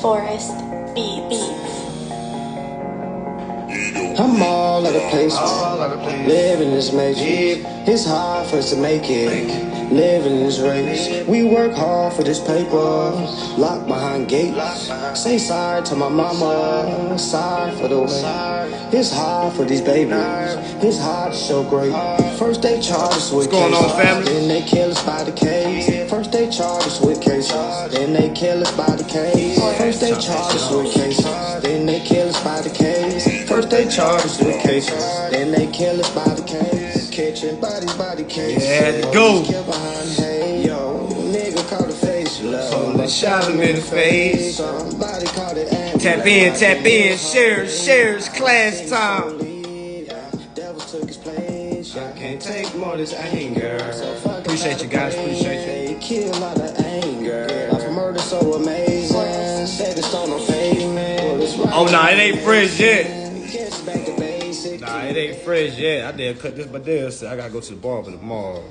Forest Beats. I'm all at a place, living this major. It's hard for us to make it. Living this race, we work hard for this paper. Locked behind gates. Say sorry to my mama, sorry for the way. It's hard for these babies. It's hard to show great. First they charge us with cases, then they kill us by the case. First they charge us with cases, then they kill us by the case. First they charge us with cases, then they kill us by the case. First they charge us with cases, then they kill us by the case. Catching bodies by the case. Yeah, go. Yo, nigga caught the face. They shot him in the face. Somebody caught it. Tap in, shares, class time. Devils took his place. I can't take more of this anger. Appreciate you guys, appreciate you. Kill a lot of anger. Life of murder so amazing. Said it's on the pavement. Oh, nah, it ain't fresh yet. Nah, it ain't fresh yet. I did cut this by this. I gotta go to the barber tomorrow.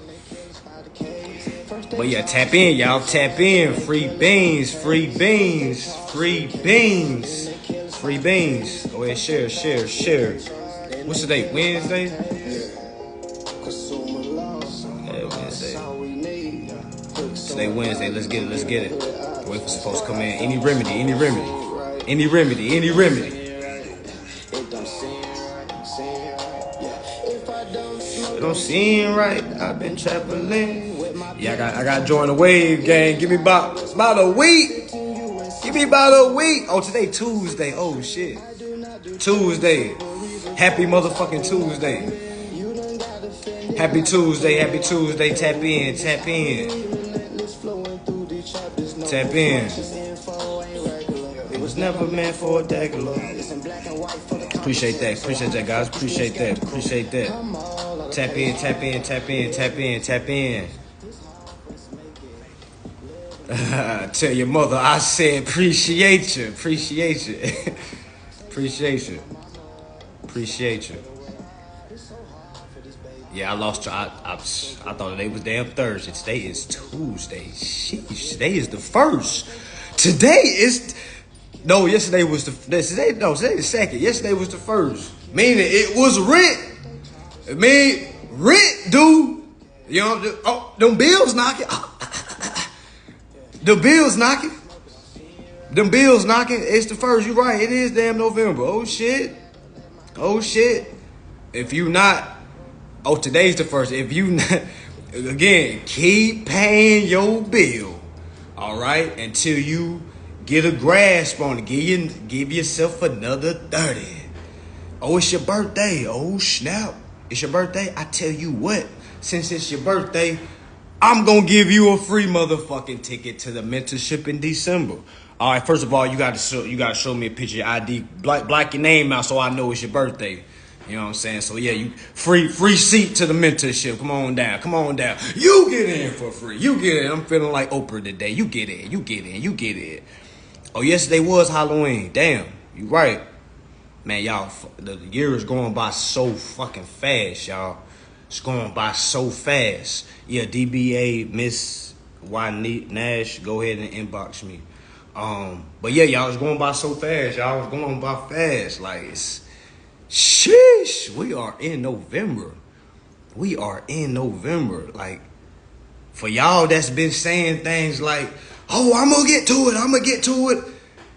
But yeah, tap in, y'all. Tap in. Free beans, free beans, free beans, free beans. Go ahead, share. What's the date? Wednesday? Yeah, Wednesday. Today Wednesday. Let's get it. Wait for supposed to come in. Any remedy. It don't seem right. I've been traveling. Yeah, I got to join the wave gang. Give me about a week. Oh, today Tuesday. Oh shit. Tuesday. Happy motherfucking Tuesday. Happy Tuesday. Tap in. It was never meant for a decade. Appreciate that, guys. Appreciate that. Tap in. Tell your mother I said appreciate you. Yeah, I lost track. I thought today was damn Thursday. Today is Tuesday. Sheesh, today is the first. Yesterday was the second. Yesterday was the first. Meaning it was rent. Rent due. You know, them bills knocking. The bills knocking. It's the first. You're right. It is damn November. Oh shit. If you not, today's the first. If you not, again, keep paying your bill. All right, until you get a grasp on it. Give yourself another 30. Oh, it's your birthday. Oh snap. It's your birthday. I tell you what. Since it's your birthday, I'm gonna give you a free motherfucking ticket to the mentorship in December. All right. First of all, you gotta show me a picture of your ID. Black your name out so I know it's your birthday. You know what I'm saying? So yeah, you free seat to the mentorship. Come on down. You get in for free. You get in. I'm feeling like Oprah today. You get in. Oh, yesterday was Halloween. Damn, you right. Man, y'all, the year is going by so fucking fast, y'all. It's going by so fast. Yeah, DBA, Miss Y Nash, go ahead and inbox me. But yeah, y'all, it's going by so fast. Y'all, it's going by fast. Like, it's, sheesh, we are in November. Like, for y'all that's been saying things like, oh, I'm going to get to it.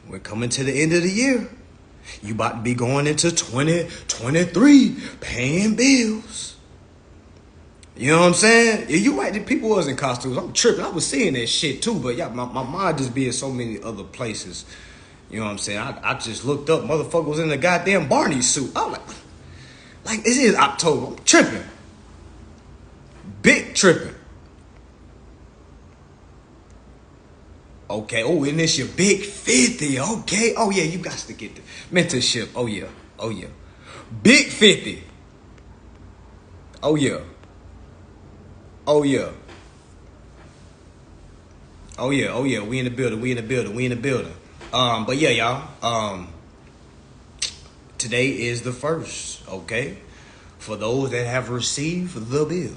We're coming to the end of the year. You about to be going into 2023 paying bills. You know what I'm saying? Yeah, you right. The people was in costumes. I'm tripping. I was seeing that shit too. But yeah, my mind just be in so many other places. You know what I'm saying? I just looked up. Motherfucker was in a goddamn Barney suit. I'm like this is October. I'm tripping. Big tripping. Okay. Oh, and it's your big 50. Okay. Oh yeah, you got to get the mentorship. Oh yeah. Big 50. Oh yeah. We in the building. But yeah, y'all. Today is the first, okay? For those that have received the bill,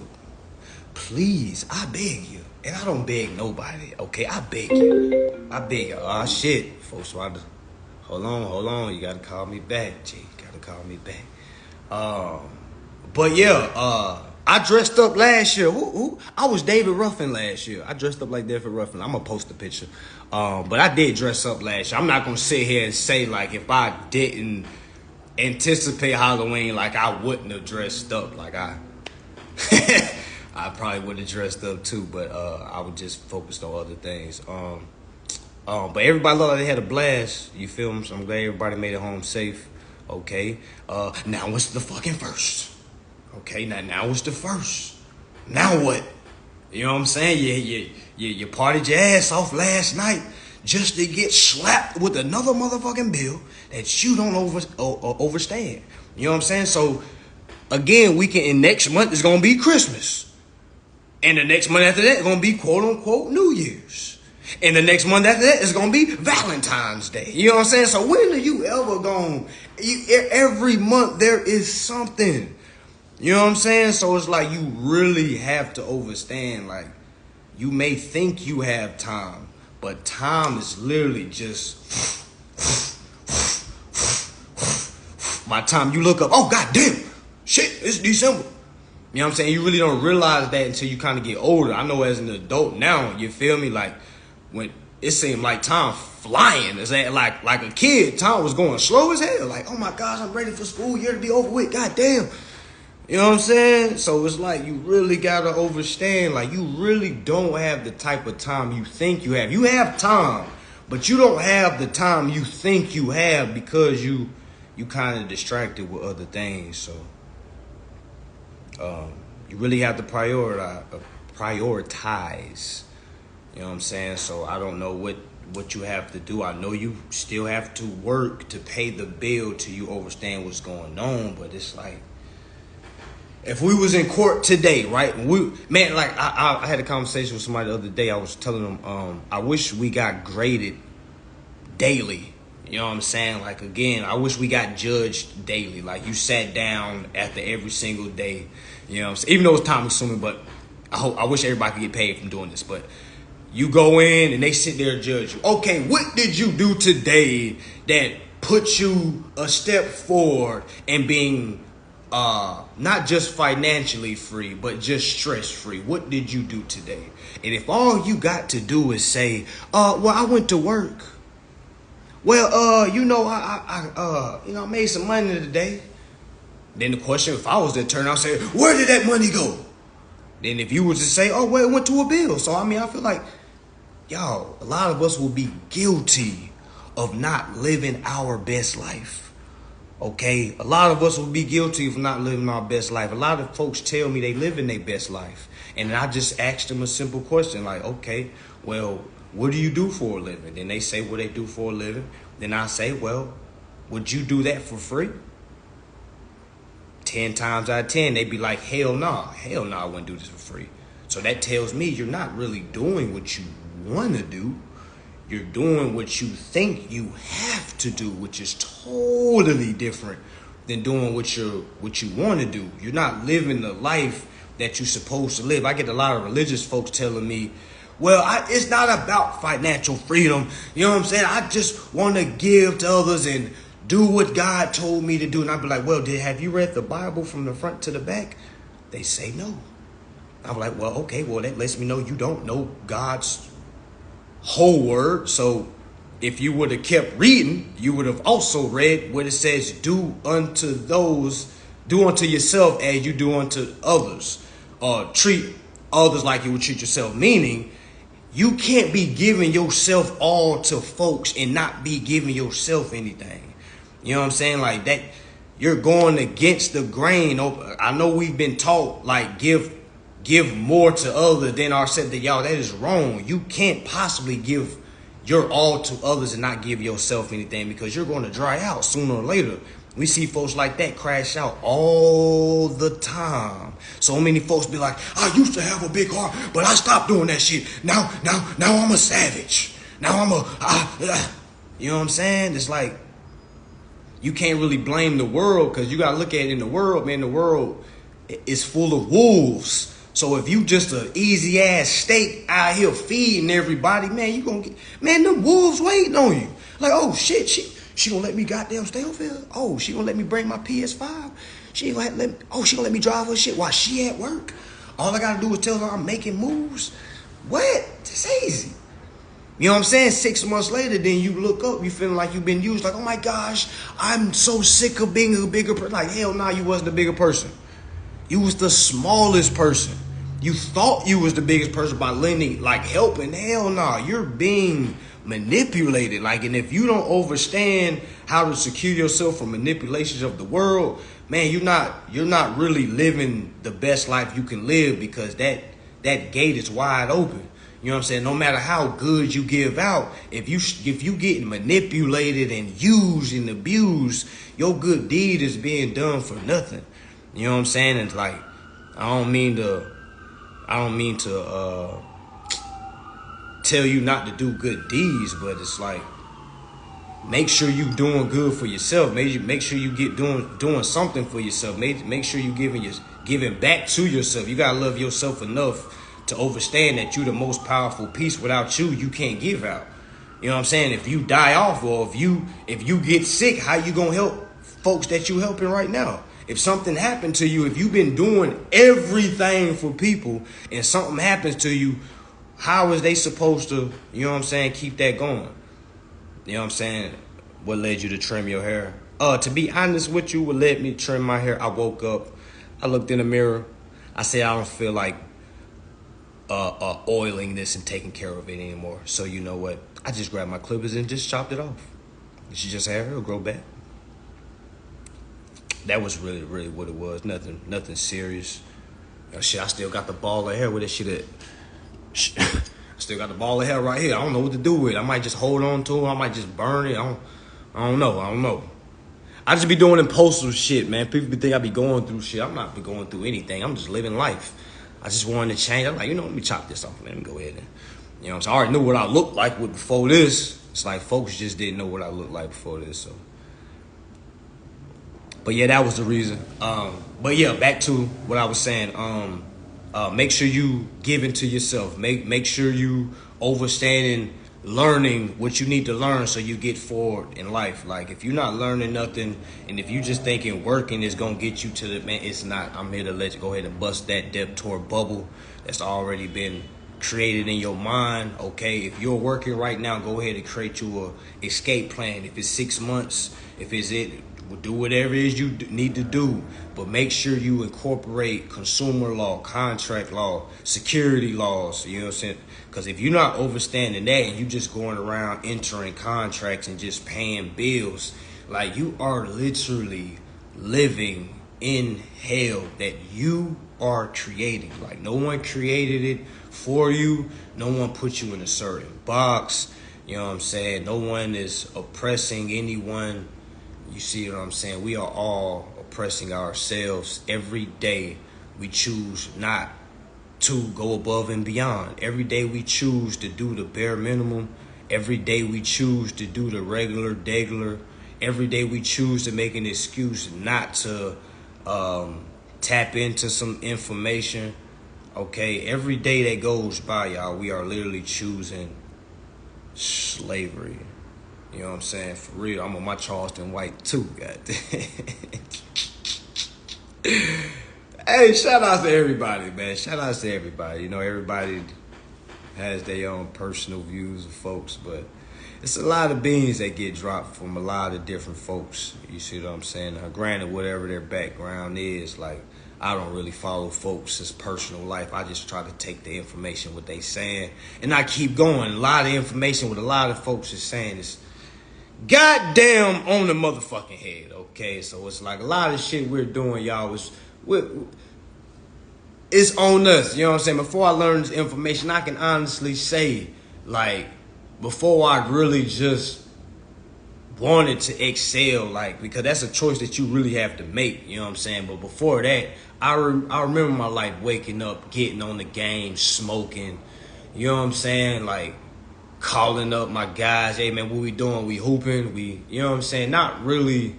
please, I beg you, And I don't beg nobody, okay? I beg you. I beg you. Oh, shit. Folks, hold on. You gotta call me back, G. You gotta call me back. But yeah, I dressed up last year. I was David Ruffin last year. I dressed up like David Ruffin. I'm gonna post a picture. But I did dress up last year. I'm not gonna sit here and say like if I didn't anticipate Halloween, like I wouldn't have dressed up. Like I probably would have dressed up too, but I was just focused on other things. But everybody looked like they had a blast. You feel me? So I'm glad everybody made it home safe. Okay. Now it's the fucking first. Okay. Now it's the first. Now what? You know what I'm saying? You partied your ass off last night just to get slapped with another motherfucking bill that you don't overstand. You know what I'm saying? So again, and next month is gonna be Christmas. And the next month after that is gonna be quote unquote New Year's. And the next month after that is gonna be Valentine's Day. You know what I'm saying? So when are you ever gonna every month there is something. You know what I'm saying? So it's like you really have to understand, like, you may think you have time, but time is literally just by the time you look up, oh goddamn, shit, it's December. You know what I'm saying? You really don't realize that until you kind of get older. I know as an adult now, you feel me? Like when it seemed like time flying. It's like a kid, time was going slow as hell. Like, oh my gosh, I'm ready for school year to be over with. Goddamn. You know what I'm saying? So it's like you really gotta understand. Like you really don't have the type of time you think you have. You have time, but you don't have the time you think you have because you kind of distracted with other things. So you really have to prioritize. You know what I'm saying? So I don't know what you have to do. I know you still have to work to pay the bill till you understand what's going on. But it's like, if we was in court today, right? I had a conversation with somebody the other day. I was telling them, I wish we got graded daily. You know what I'm saying? Like, again, I wish we got judged daily. Like, you sat down after every single day. You know what I'm saying? Even though it's time consuming, but I wish everybody could get paid from doing this. But you go in and they sit there and judge you. Okay, what did you do today that put you a step forward in being not just financially free, but just stress free? What did you do today? And if all you got to do is say, well, I went to work. Well, I made some money today. Then the question, if I was to turn out and say, where did that money go? Then if you were to say, oh, well, it went to a bill. So, I mean, I feel like, y'all, a lot of us will be guilty of not living our best life. Okay? A lot of us will be guilty of not living our best life. A lot of folks tell me they live in their best life. And I just asked them a simple question like, okay, well, what do you do for a living? Then they say what they do for a living. Then I say, well, would you do that for free? 10 times out of 10, they'd be like, hell nah. Hell nah, I wouldn't do this for free. So that tells me you're not really doing what you want to do. You're doing what you think you have to do, which is totally different than doing what you want to do. You're not living the life that you're supposed to live. I get a lot of religious folks telling me, well, it's not about financial freedom. You know what I'm saying? I just want to give to others and do what God told me to do. And I'd be like, well, have you read the Bible from the front to the back? They say no. I'm like, well, okay, well, that lets me know you don't know God's whole word. So if you would have kept reading, you would have also read what it says, do unto yourself as you do unto others. Treat others like you would treat yourself. Meaning, you can't be giving yourself all to folks and not be giving yourself anything. You know what I'm saying? Like that, you're going against the grain. I know we've been taught like give more to others than ourselves. That y'all, that is wrong. You can't possibly give your all to others and not give yourself anything, because you're going to dry out sooner or later. We see folks like that crash out all the time. So many folks be like, I used to have a big heart, but I stopped doing that shit. Now I'm a savage. Now you know what I'm saying? It's like, you can't really blame the world, because you got to look at it in the world, man. The world is full of wolves. So if you just a easy ass steak out here feeding everybody, man, you gonna get, man, them wolves waiting on you. Like, oh shit, she gonna let me goddamn stay over here? Oh, she gonna let me bring my PS5? She gonna she gonna let me drive her shit while she at work? All I gotta do is tell her I'm making moves. What? It's easy. You know what I'm saying? 6 months later, then you look up, you feeling like you've been used. Like, oh my gosh, I'm so sick of being a bigger person. Like, hell nah, you wasn't a bigger person. You was the smallest person. You thought you was the biggest person by lending, like helping. Hell nah, you're being manipulated. Like, and if you don't understand how to secure yourself from manipulations of the world, man, you're not really living the best life you can live, because that gate is wide open. You know what I'm saying? No matter how good you give out, if you getting manipulated and used and abused, your good deed is being done for nothing. You know what I'm saying? It's like, I don't mean to tell you not to do good deeds, but it's like, make sure you doing good for yourself. Make sure you get doing something for yourself. Make sure you giving back to yourself. You gotta love yourself enough to understand that you the most powerful piece. Without you can't give out. You know what I'm saying? If you die off, or if you get sick, how you gonna help folks that you helping right now? If something happened to you, if you've been doing everything for people and something happens to you, how is they supposed to, you know what I'm saying, keep that going? You know what I'm saying? What led you to trim your hair? To be honest with you, what led me to trim my hair, I woke up, I looked in the mirror, I said I don't feel like oiling this and taking care of it anymore. So you know what? I just grabbed my clippers and just chopped it off. She just hair, it'll grow back. That was really, really what it was. Nothing serious. Shit, I still got the ball of hair with that shit at. I still got the ball of hair right here. I don't know what to do with it. I might just hold on to it. I might just burn it. I don't know. I just be doing impulsive shit, man. People think I be going through shit. I'm not be going through anything. I'm just living life. I just wanted to change. I'm like, let me chop this off, man. Let me go ahead and, you know what I'm saying? I already knew what I looked like before this. It's like folks just didn't know what I looked like before this, so. But yeah, that was the reason. But yeah, back to what I was saying. Make sure you give into yourself. Make sure you understanding, learning what you need to learn so you get forward in life. Like, if you're not learning nothing, and if you just thinking working is gonna get you to the, man, it's not. I'm here to let you go ahead and bust that depth toward bubble that's already been created in your mind. Okay, if you're working right now, go ahead and create you a escape plan. If it's 6 months, if it's do whatever it is you need to do, but make sure you incorporate consumer law, contract law, security laws. You know what I'm saying? Because if you're not understanding that and you just going around entering contracts and just paying bills, like, you are literally living in hell that you are creating. Like, no one created it for you. No one put you in a certain box. You know what I'm saying? No one is oppressing anyone. You see what I'm saying? We are all oppressing ourselves. Every day we choose not to go above and beyond. Every day we choose to do the bare minimum. Every day we choose to do the regular degular. Every day we choose to make an excuse not to tap into some information. Okay, every day that goes by, y'all, we are literally choosing slavery. You know what I'm saying? For real, I'm on my Charleston White too, goddamn. Hey, shout out to everybody, man. Shout out to everybody. You know, everybody has their own personal views of folks, but it's a lot of beans that get dropped from a lot of different folks. You see what I'm saying? Granted, whatever their background is, like, I don't really follow folks' personal life. I just try to take the information, what they saying, and I keep going. A lot of information what a lot of folks is saying is goddamn on the motherfucking head, okay? So it's like a lot of shit we're doing, y'all, it's on us, you know what I'm saying? Before I learned this information, I can honestly say, like, before I really just wanted to excel, like, because that's a choice that you really have to make, you know what I'm saying? But before that, I remember my life waking up, getting on the game, smoking, you know what I'm saying? Like, calling up my guys, hey man, what we doing? We hooping, you know what I'm saying? Not really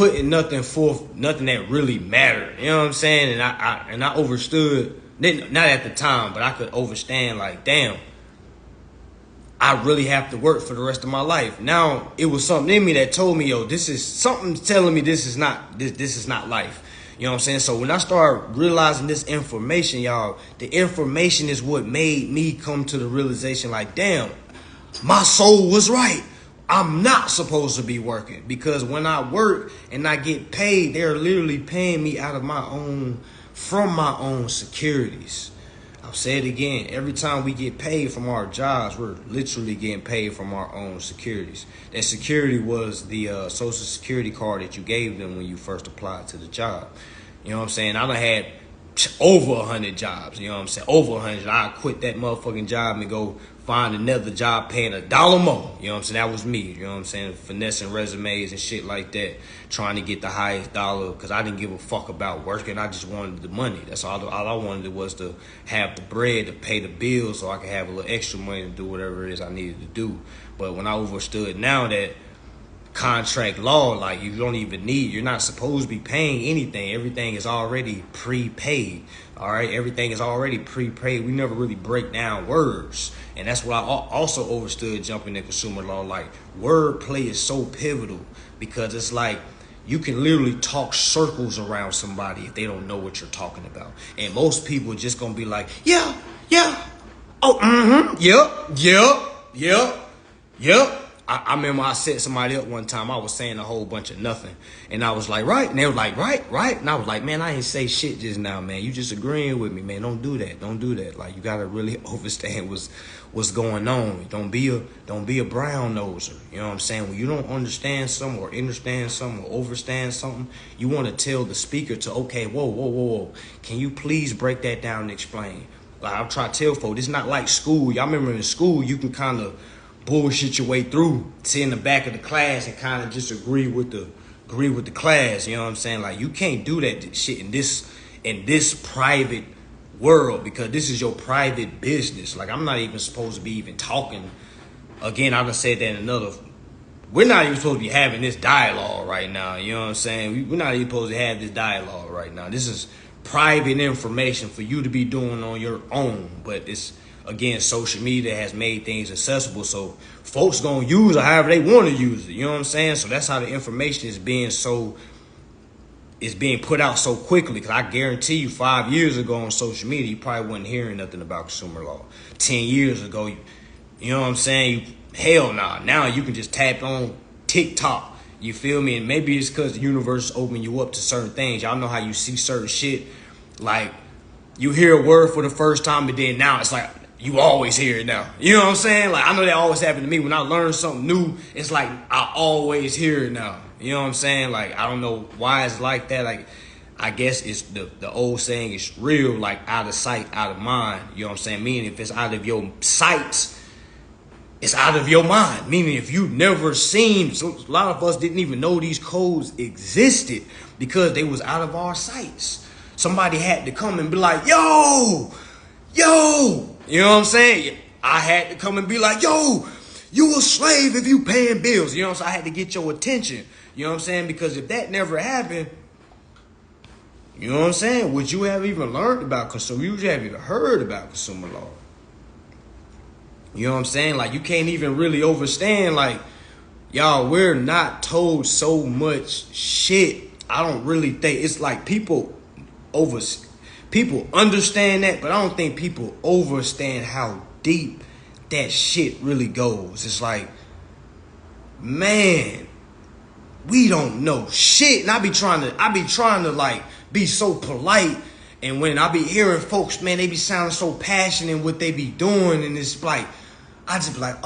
putting nothing forth, nothing that really mattered. You know what I'm saying? And I overstood, not at the time, but I could understand like, damn, I really have to work for the rest of my life. Now it was something in me that told me, yo, this is something telling me this is not life. You know what I'm saying? So when I started realizing this information, y'all, the information is what made me come to the realization like, damn, my soul was right. I'm not supposed to be working, because when I work and I get paid, they're literally paying me out of from my own securities. I'll say it again. Every time we get paid from our jobs, we're literally getting paid from our own securities. That security was the social security card that you gave them when you first applied to the job. You know what I'm saying? I done had over 100 jobs. You know what I'm saying? Over 100. I quit that motherfucking job and go find another job paying $1 more. You know what I'm saying? That was me. You know what I'm saying? Finessing resumes and shit like that. Trying to get the highest dollar, because I didn't give a fuck about working. I just wanted the money. That's all I wanted was to have the bread to pay the bills so I could have a little extra money to do whatever it is I needed to do. But when I understood now that contract law, like, you're not supposed to be paying anything. Everything is already prepaid. All right, everything is already prepaid. We never really break down words, and that's what I also understood jumping in consumer law. Like, wordplay is so pivotal, because it's like you can literally talk circles around somebody if they don't know what you're talking about, and most people are just gonna be like, yeah, oh, yep. I remember I set somebody up one time. I was saying a whole bunch of nothing. And I was like, right. And they were like, right. And I was like, man, I ain't say shit just now, man. You just agreeing with me, man. Don't do that. Like, you got to really understand what's going on. Don't be a brown noser. You know what I'm saying? When you don't understand something or understand something or overstand something, you want to tell the speaker to, okay, whoa. Can you please break that down and explain? Like, I'm trying to tell folks, it's not like school. Y'all remember in school, you can kind of bullshit your way through, sit in the back of the class and kind of just agree with the class. You know what I'm saying? Like, you can't do that shit in this private world, because this is your private business. Like, I'm not even supposed to be even talking. Again, I done said that in another. We're not even supposed to be having this dialogue right now. You know what I'm saying? We're not even supposed to have this dialogue right now. This is private information for you to be doing on your own. But it's, again, social media has made things accessible, so folks gonna use it however they want to use it. You know what I'm saying? So that's how the information is being put out so quickly. Because I guarantee you, 5 years ago on social media, you probably wasn't hearing nothing about consumer law. 10 years ago, you know what I'm saying? Hell nah. Now you can just tap on TikTok. You feel me? And maybe it's because the universe is opening you up to certain things. Y'all know how you see certain shit. Like, you hear a word for the first time, but then now it's like, you always hear it now. You know what I'm saying? Like, I know that always happened to me. When I learn something new, it's like I always hear it now. You know what I'm saying? Like, I don't know why it's like that. Like, I guess it's the old saying, it's real, like, out of sight, out of mind. You know what I'm saying? Meaning, if it's out of your sight, it's out of your mind. Meaning, if you've never seen, so a lot of us didn't even know these codes existed because they was out of our sights. Somebody had to come and be like, yo. You know what I'm saying? I had to come and be like, yo, you a slave if you paying bills. You know what I'm saying? I had to get your attention. You know what I'm saying? Because if that never happened, you know what I'm saying? Would you have even learned about consumer? You would have even heard about consumer law. You know what I'm saying? Like, you can't even really understand. Like, y'all, we're not told so much shit. I don't really think it's like people understand that, but I don't think people understand how deep that shit really goes. It's like, man, we don't know shit. And I be trying to like be so polite. And when I be hearing folks, man, they be sounding so passionate in what they be doing, and it's like, I just be like,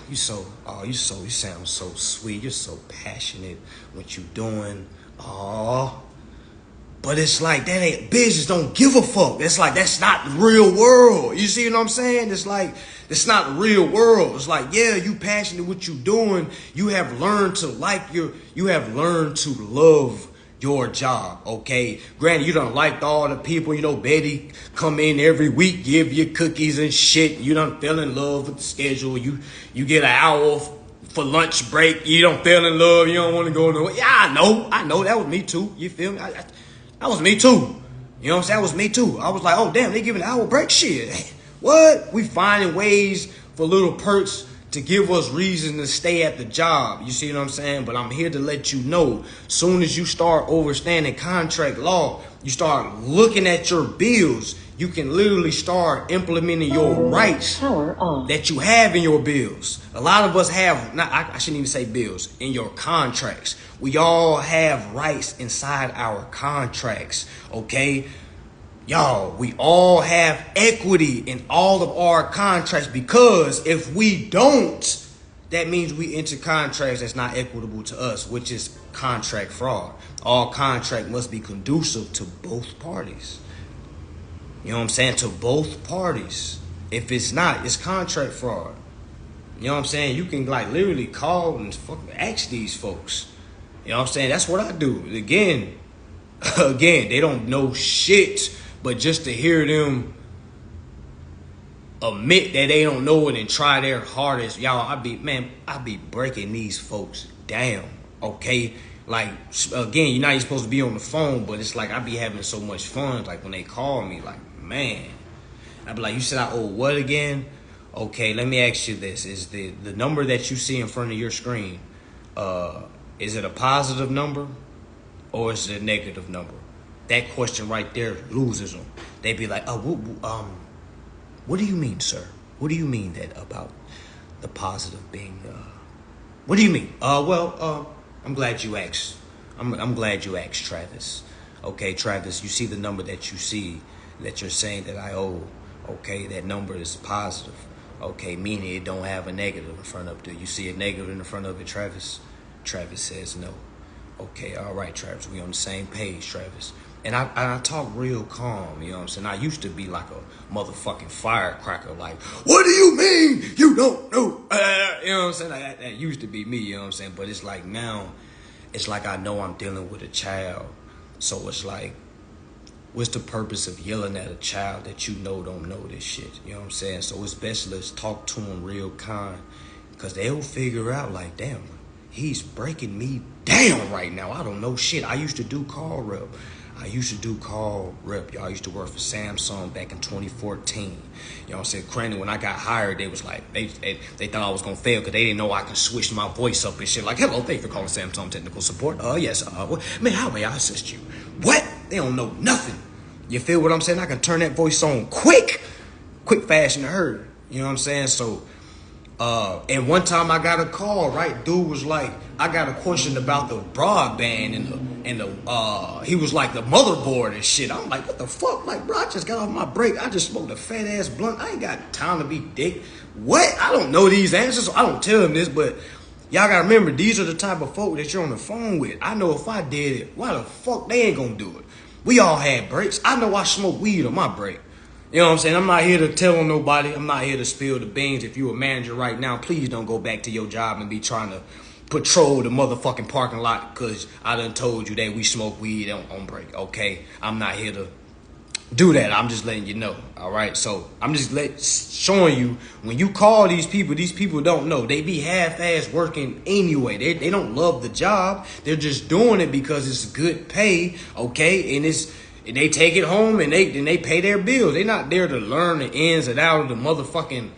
you sound so sweet. You're so passionate what you doing. But it's like, that ain't business. Don't give a fuck. It's like, that's not the real world. You see what I'm saying? It's like, it's not the real world. It's like, yeah, you passionate what you doing. You have learned to you have learned to love your job, okay? Granted, you done liked all the people. You know, Betty come in every week, give you cookies and shit. You done fell in love with the schedule. You get an hour for lunch break, you don't feel in love, you don't want to go nowhere. Yeah, I know, that was me too. You feel me? That was me too. You know what I'm saying? That was me too. I was like, oh damn, they giving an hour break. Shit, what? We finding ways for little perks to give us reason to stay at the job. You see what I'm saying? But I'm here to let you know, soon as you start understanding contract law, you start looking at your bills, you can literally start implementing your rights that you have in your bills. A lot of us have, I shouldn't even say bills, in your contracts. We all have rights inside our contracts, okay? Y'all, we all have equity in all of our contracts, because if we don't, that means we enter contracts that's not equitable to us, which is contract fraud. All contract must be conducive to both parties. You know what I'm saying? To both parties. If it's not, it's contract fraud. You know what I'm saying? You can like literally call and fucking ask these folks. You know what I'm saying? That's what I do. Again, they don't know shit. But just to hear them admit that they don't know it and try their hardest, y'all, I be breaking these folks down, okay? Like, again, you're not even supposed to be on the phone, but it's like I be having so much fun. Like, when they call me, like, man, I be like, you said I owe what again? Okay, let me ask you this. Is the number that you see in front of your screen, is it a positive number or is it a negative number? That question right there loses them. They be like, what do you mean, sir? What do you mean that about the positive being, what do you mean? I'm glad you asked. I'm glad you asked, Travis. Okay, Travis, you see the number that you see that you're saying that I owe. Okay, that number is positive. Okay, meaning it don't have a negative in front of it. Do you see a negative in the front of it, Travis? Travis says no. Okay, all right, Travis, we on the same page, Travis. And I talk real calm, you know what I'm saying? I used to be like a motherfucking firecracker, like, what do you mean you don't know? You know what I'm saying? Like, that used to be me, you know what I'm saying? But it's like now, it's like I know I'm dealing with a child. So it's like, what's the purpose of yelling at a child that you know don't know this shit? You know what I'm saying? So it's best let's talk to them real kind, because they'll figure out like, damn, he's breaking me down right now. I don't know shit. I used to do call rep. Y'all. I used to work for Samsung back in 2014. You know what I'm saying? Granted, when I got hired, they was like, they thought I was going to fail because they didn't know I could switch my voice up and shit. Like, hello, thank you for calling Samsung Technical Support. Yes, man, how may I assist you? What? They don't know nothing. You feel what I'm saying? I can turn that voice on quick fast in a hurry. You know what I'm saying? So, and one time I got a call, right? Dude was like, I got a question about the broadband and the he was like the motherboard and shit. I'm like, what the fuck? Like, bro, I just got off my break. I just smoked a fat ass blunt. I ain't got time to be dick. What? I don't know these answers, so I don't tell them this, but y'all gotta remember, these are the type of folk that you're on the phone with. I know if I did it, why the fuck they ain't gonna do it? We all had breaks. I know I smoke weed on my break. You know what I'm saying? I'm not here to tell on nobody. I'm not here to spill the beans. If you're a manager right now, please don't go back to your job and be trying to patrol the motherfucking parking lot because I done told you that we smoke weed on break, okay? I'm not here to do that. I'm just letting you know, all right? So I'm just showing you, when you call these people don't know. They be half-ass working anyway. They don't love the job. They're just doing it because it's good pay, okay? And they take it home and they pay their bills. They're not there to learn the ins and outs of the motherfucking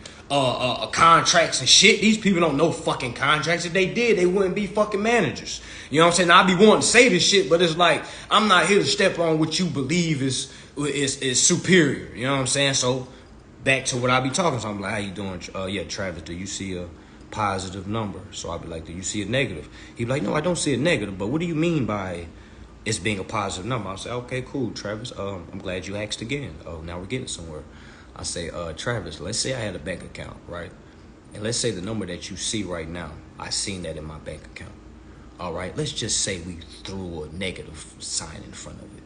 contracts and shit. These people don't know fucking contracts. If they did, they wouldn't be fucking managers. You know what I'm saying? I be wanting to say this shit, but it's like, I'm not here to step on what you believe is superior. You know what I'm saying? So back to what I be talking. So I'm like, how you doing? Yeah, Travis, do you see a positive number? So I'll be like, do you see a negative? He'd be like, no, I don't see a negative, but what do you mean by it's being a positive number? I'll say, okay, cool, Travis. I'm glad you asked again. Oh, now we're getting somewhere. I say, Travis, let's say I had a bank account, right? And let's say the number that you see right now, I seen that in my bank account. All right, let's just say we threw a negative sign in front of it.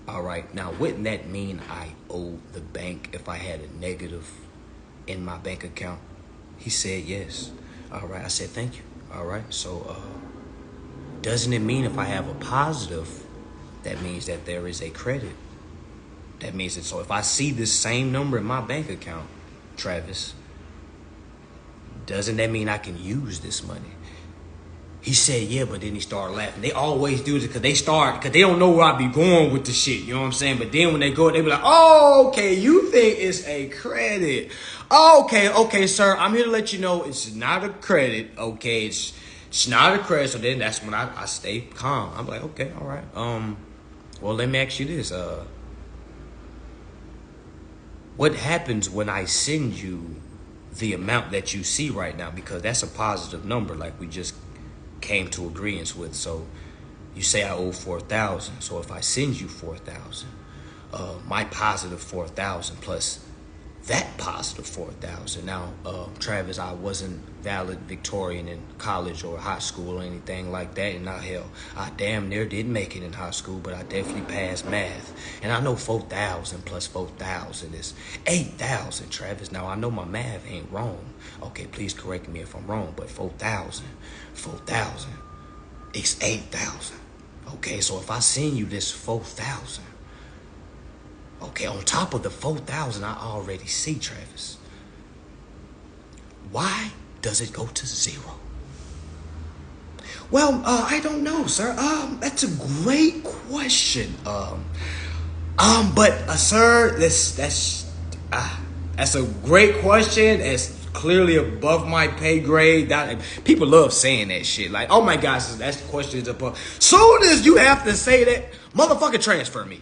All right, now wouldn't that mean I owe the bank if I had a negative in my bank account? He said yes. All right, I said thank you. All right, so doesn't it mean if I have a positive, that means that there is a credit? That means that, so if I see this same number in my bank account, Travis, doesn't that mean I can use this money? He said, yeah, but then he started laughing. They always do this because they don't know where I be going with the shit. You know what I'm saying? But then when they go, they be like, oh, okay, you think it's a credit. Okay, sir, I'm here to let you know it's not a credit. Okay, it's not a credit. So then that's when I stay calm. I'm like, okay, all right. Well, let me ask you this. What happens when I send you the amount that you see right now? Because that's a positive number, like we just came to agreement with. So you say I owe 4,000. So if I send you 4,000, my positive 4,000 plus that positive 4,000. Now, Travis, I wasn't valedictorian in college or high school or anything like that. And hell, I damn near didn't make it in high school, but I definitely passed math. And I know 4,000 plus 4,000 is 8,000, Travis. Now, I know my math ain't wrong. Okay, please correct me if I'm wrong, but 4,000, it's 8,000. Okay, so if I send you this 4,000, okay, on top of the 4,000 I already see, Travis, why does it go to 0? Well, I don't know, sir. That's a great question. Sir, that's a great question. It's clearly above my pay grade. People love saying that shit. Like, oh my gosh, that's the question is above. Soon as you have to say that, motherfucker, transfer me.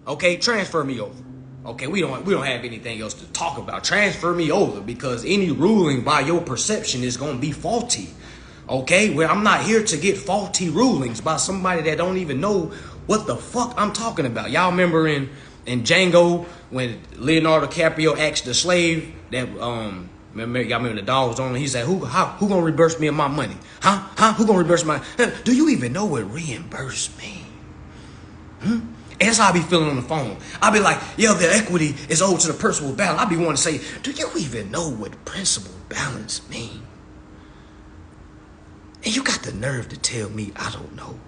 Okay, transfer me over. Okay, we don't have anything else to talk about. Transfer me over, because any ruling by your perception is gonna be faulty. Okay, well, I'm not here to get faulty rulings by somebody that don't even know what the fuck I'm talking about. Y'all remember in Django when Leonardo DiCaprio asked the slave that remember the dog was on, and he said, who gonna reimburse me of my money? Who gonna reimburse my? Do you even know what reimburse means? And that's how I be feeling on the phone. I be like, yeah, the equity is owed to the principal balance. I be wanting to say, do you even know what principal balance mean? And you got the nerve to tell me I don't know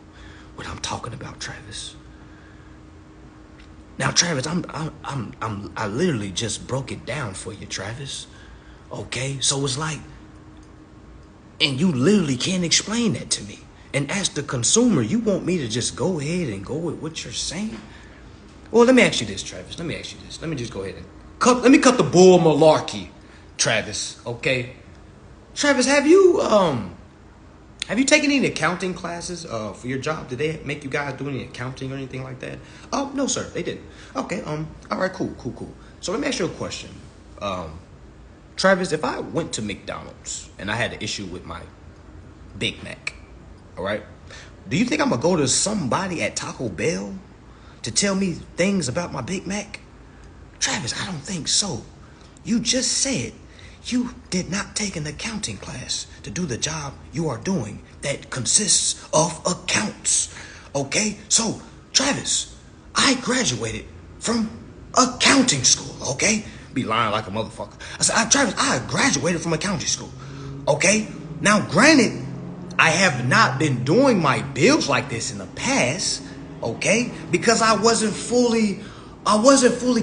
what I'm talking about, Travis. Now, Travis, I literally just broke it down for you, Travis. Okay, so it's like, and you literally can't explain that to me. And as the consumer, you want me to just go ahead and go with what you're saying? Well, let me ask you this, Travis. Let me just go ahead and cut the bull malarkey, Travis. Okay, Travis, have you taken any accounting classes for your job? Did they make you guys do any accounting or anything like that? Oh, no, sir, they didn't. Okay, all right, cool. So let me ask you a question, Travis. If I went to McDonald's and I had an issue with my Big Mac, all right, do you think I'm gonna go to somebody at Taco Bell to tell me things about my Big Mac? Travis, I don't think so. You just said you did not take an accounting class to do the job you are doing that consists of accounts. Okay, so Travis, I graduated from accounting school. Okay, be lying like a motherfucker. I said, Travis, I graduated from accounting school. Okay, now granted, I have not been doing my bills like this in the past, okay? Because I wasn't fully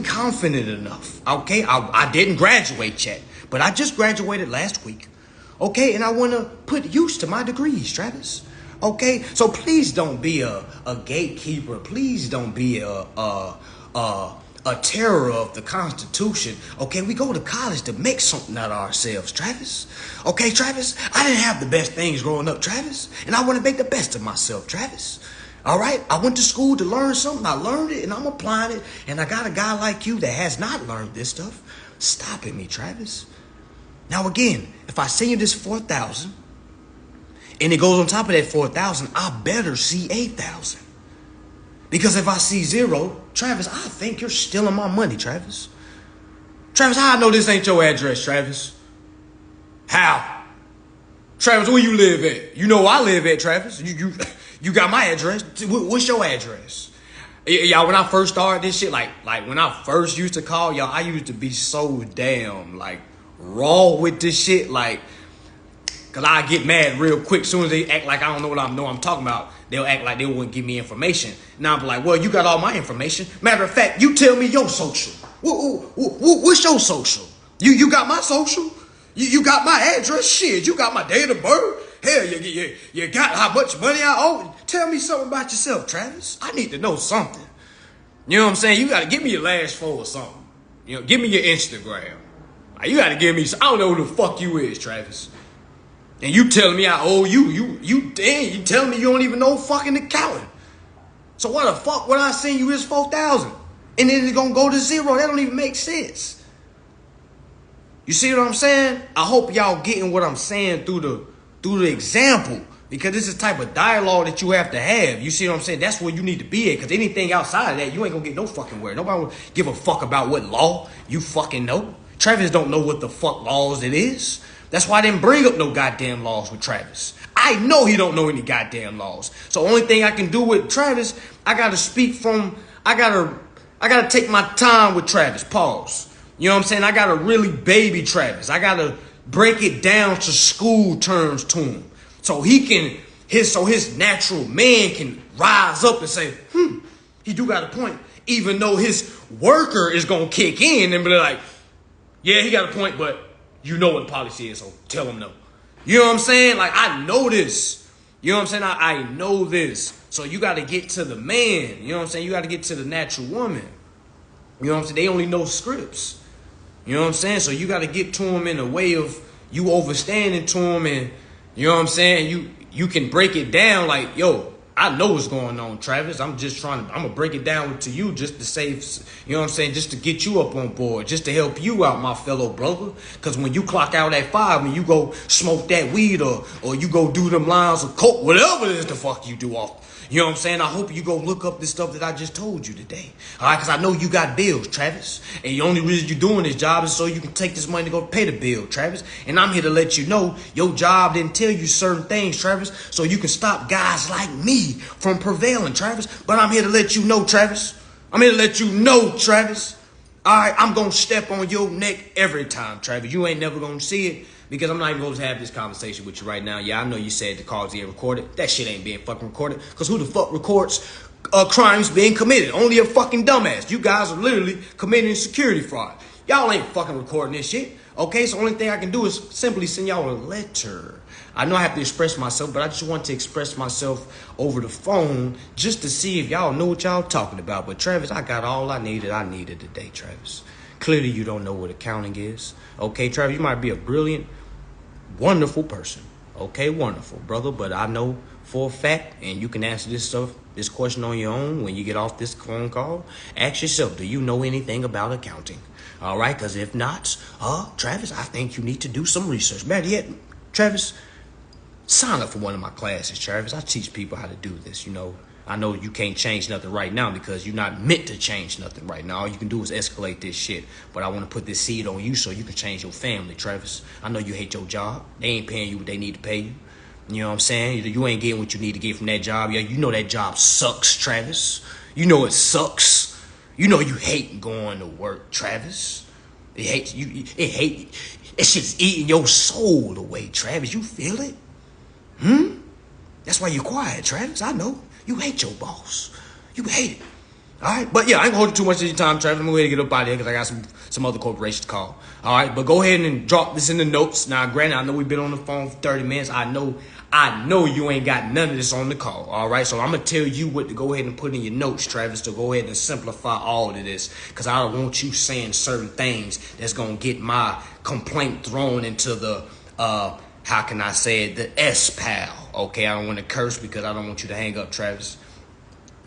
confident enough, okay? I didn't graduate yet, but I just graduated last week, okay? And I want to put use to my degrees, Travis, okay? So please don't be a gatekeeper. Please don't be a terror of the Constitution. Okay, we go to college to make something out of ourselves, Travis. Okay, Travis, I didn't have the best things growing up, Travis, and I want to make the best of myself, Travis. All right, I went to school to learn something. I learned it, and I'm applying it, and I got a guy like you that has not learned this stuff stopping me, Travis. Now, again, if I send you this 4,000, and it goes on top of that 4,000, I better see 8,000. Because if I see 0, Travis, I think you're stealing my money, Travis. Travis, how I know this ain't your address, Travis? How? Travis, where you live at? You know where I live at, Travis. You got my address. What's your address? Y'all, when I first started this shit, like when I first used to call, y'all, I used to be so damn, like, raw with this shit, like, because I get mad real quick. As soon as they act like I don't know what I'm talking about, they'll act like they wouldn't give me information. Now I'm like, well, you got all my information. Matter of fact, you tell me your social. What's your social? You got my social? You got my address, shit. You got my date of birth. Hell, you got how much money I owe. Tell me something about yourself, Travis. I need to know something. You know what I'm saying? You got to give me your last four or something. You know, give me your Instagram. You got to give me. I don't know who the fuck you is, Travis. And you telling me I owe you. You telling me you don't even know fucking accounting. So why the fuck would I send you this 4,000? And then it's gonna go to zero. That don't even make sense. You see what I'm saying? I hope y'all getting what I'm saying through the example. Because this is the type of dialogue that you have to have. You see what I'm saying? That's where you need to be at. Because anything outside of that, you ain't gonna get no fucking word. Nobody will give a fuck about what law you fucking know. Travis don't know what the fuck laws it is. That's why I didn't bring up no goddamn laws with Travis. I know he don't know any goddamn laws. So only thing I can do with Travis, I gotta take my time with Travis. Pause. You know what I'm saying? I gotta really baby Travis. I gotta break it down to school terms to him. So his natural man can rise up and say, he do got a point. Even though his worker is gonna kick in and be like, yeah, he got a point, but you know what the policy is, so tell him no. You know what I'm saying? Like, I know this. You know what I'm saying? I know this. So you got to get to the man. You know what I'm saying? You got to get to the natural woman. You know what I'm saying? They only know scripts. You know what I'm saying? So you got to get to them in a way of you overstanding to them, and you know what I'm saying? You can break it down like, yo, I know what's going on, Travis. I'm gonna break it down to you just to save, you know what I'm saying? Just to get you up on board, just to help you out, my fellow brother. Cause when you clock out at 5, when you go smoke that weed or you go do them lines of coke, whatever it is the fuck you do off. You know what I'm saying? I hope you go look up this stuff that I just told you today. All right, cause I know you got bills, Travis. And the only reason you're doing this job is so you can take this money to go pay the bill, Travis. And I'm here to let you know your job didn't tell you certain things, Travis, so you can stop guys like me from prevailing, Travis. But I'm here to let you know, Travis. I'm here to let you know, Travis. All right, I'm going to step on your neck every time, Travis. You ain't never going to see it because I'm not even going to have this conversation with you right now. Yeah, I know you said the calls being recorded. That shit ain't being fucking recorded because who the fuck records crimes being committed? Only a fucking dumbass. You guys are literally committing security fraud. Y'all ain't fucking recording this shit. Okay, so only thing I can do is simply send y'all a letter. I know I have to express myself, but I just want to express myself over the phone just to see if y'all know what y'all talking about. But Travis, I got all I needed today, Travis. Clearly you don't know what accounting is. Okay, Travis, you might be a brilliant, wonderful person. Okay, wonderful, brother. But I know for a fact, and you can answer this question on your own when you get off this phone call. Ask yourself, do you know anything about accounting? All right, because if not, Travis, I think you need to do some research. Better yet, Travis, sign up for one of my classes, Travis. I teach people how to do this, you know. I know you can't change nothing right now because you're not meant to change nothing right now. All you can do is escalate this shit. But I want to put this seed on you so you can change your family, Travis. I know you hate your job. They ain't paying you what they need to pay you. You know what I'm saying? You ain't getting what you need to get from that job. Yeah, you know that job sucks, Travis. You know it sucks. You know you hate going to work, Travis. It's just eating your soul away, Travis. You feel it? That's why you're quiet, Travis. I know. You hate your boss. You hate it. All right? But yeah, I ain't gonna hold you too much of your time, Travis. I'm gonna go ahead and get up out of here because I got some other corporations to call. All right? But go ahead and drop this in the notes. Now, granted, I know we've been on the phone for 30 minutes. I know you ain't got none of this on the call. All right? So I'm gonna tell you what to go ahead and put in your notes, Travis, to go ahead and simplify all of this. Because I don't want you saying certain things that's gonna get my complaint thrown into the how can I say it, the S-pal. Okay, I don't want to curse because I don't want you to hang up, Travis.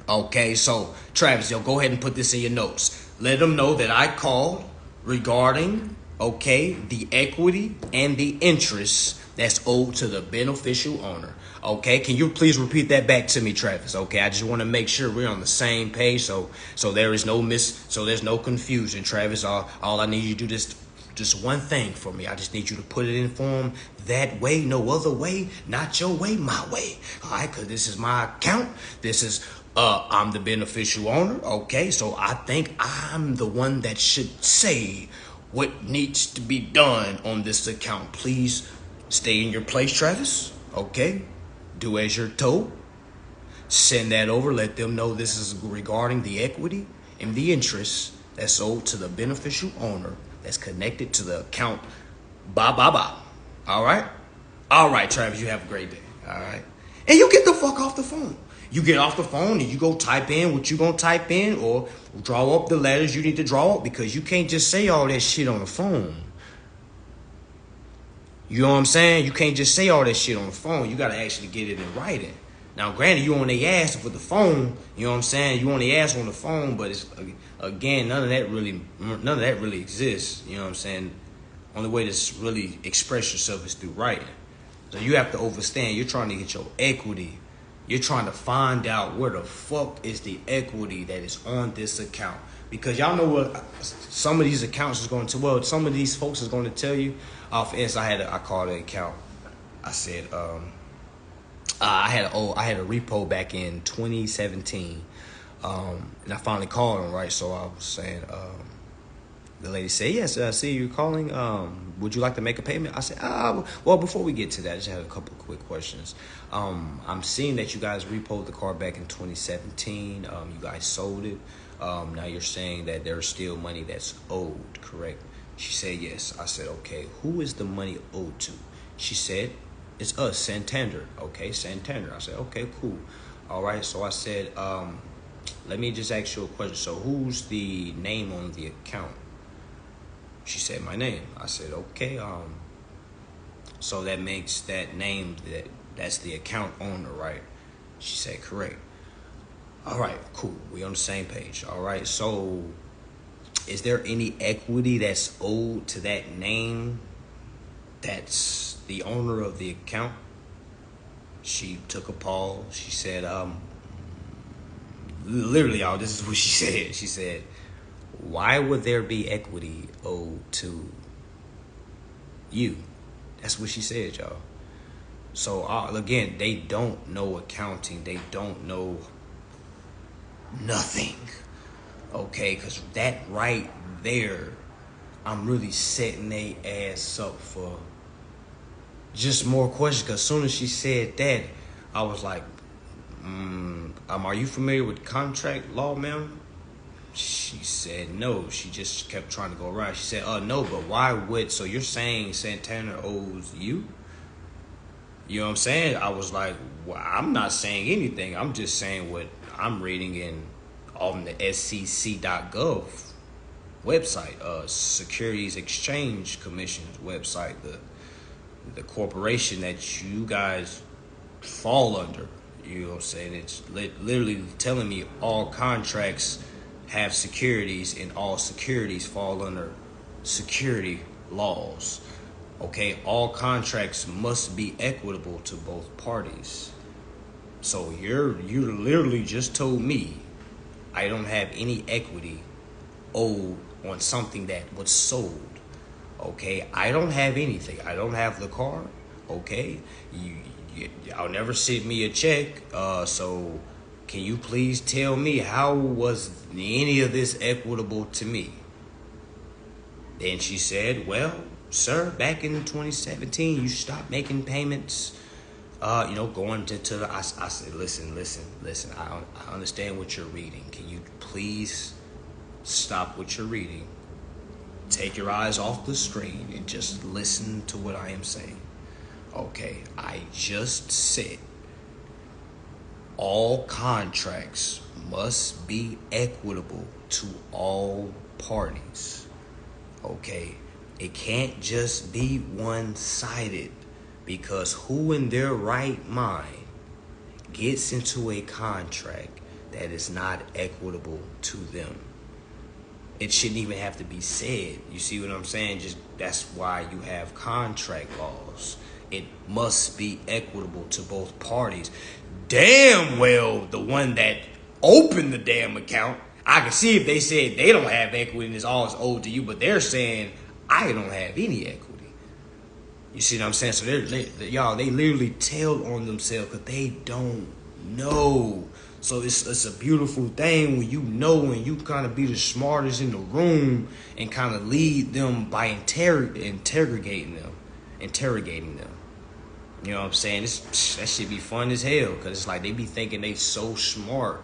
Okay, so Travis, go ahead and put this in your notes. Let them know that I called regarding, okay, the equity and the interest that's owed to the beneficial owner. Okay, can you please repeat that back to me, Travis? Okay, I just want to make sure we're on the same page, so there is no there's no confusion, Travis. All I need you to do is just one thing for me. I just need you to put it in form that way, no other way, not your way, my way. All right, because this is my account. This is, I'm the beneficial owner. Okay, so I think I'm the one that should say what needs to be done on this account. Please stay in your place, Travis. Okay, do as you're told. Send that over. Let them know this is regarding the equity and the interest that's owed to the beneficial owner that's connected to the account Bye, bye, bye. All right? All right, Travis, you have a great day. All right? And you get the fuck off the phone. You get off the phone and you go type in what you gonna type in or draw up the letters you need to draw up because you can't just say all that shit on the phone. You know what I'm saying? You can't just say all that shit on the phone. You gotta actually get it in writing. Now, granted, you on their ass with the phone. You know what I'm saying? You on their ass on the phone, but it's again none of that really exists. You know what I'm saying? Only way to really express yourself is through writing. So you have to understand. You're trying to get your equity. You're trying to find out where the fuck is the equity that is on this account. Because y'all know what some of these accounts is going to. Well, some of these folks is going to tell you. For instance, I called an account. I said, I had a repo back in 2017, and I finally called him, right? So I was saying, the lady said, yes, I see you calling. Would you like to make a payment? I said, well, before we get to that, I just had a couple of quick questions. I'm seeing that you guys repoed the car back in 2017. You guys sold it. Now you're saying that there's still money that's owed, correct? She said, yes. I said, okay, who is the money owed to? She said, it's us, Santander. Okay, Santander. I said, okay, cool. All right, so I said, let me just ask you a question. So who's the name on the account? She said, my name. I said, okay, so that makes that name, that's the account owner, right? She said, correct. All right, cool. We on the same page. All right, so is there any equity that's owed to that name that's the owner of the account? She took a pause. She said, literally, y'all, this is what she said. She said, why would there be equity owed to you? That's what she said, y'all. So, again, they don't know accounting. They don't know nothing. Okay, because that right there, I'm really setting their ass up for just more questions. Because as soon as she said that, I was like, are you familiar with contract law, ma'am? She said no. She just kept trying to go around. She said, no, but why would, so you're saying Santana owes you? You know what I'm saying? I was like, well, I'm not saying anything. I'm just saying what I'm reading on the SEC.gov website, Securities Exchange Commission's website, the corporation that you guys fall under. You know what I'm saying? It's literally telling me all contracts have securities and all securities fall under security laws. Okay, all contracts must be equitable to both parties. So you literally just told me I don't have any equity owed on something that was sold. Okay, I don't have anything. I don't have the car. Okay, y'all never sent me a check. So can you please tell me how was any of this equitable to me? Then she said, well, sir, back in 2017, you stopped making payments, going to the, I said, listen, I understand what you're reading. Can you please stop what you're reading? Take your eyes off the screen and just listen to what I am saying. Okay, I just said all contracts must be equitable to all parties. Okay, it can't just be one-sided, because who in their right mind gets into a contract that is not equitable to them? It shouldn't even have to be said. You see what I'm saying? Just that's why you have contract laws. It must be equitable to both parties. Damn well, the one that opened the damn account, I can see if they said they don't have equity and it's all owed to you, but they're saying I don't have any equity. You see what I'm saying? So they literally tell on themselves because they don't know. So it's a beautiful thing when you know and you kind of be the smartest in the room and kind of lead them by interrogating them. You know what I'm saying? That should be fun as hell, because it's like they be thinking they so smart.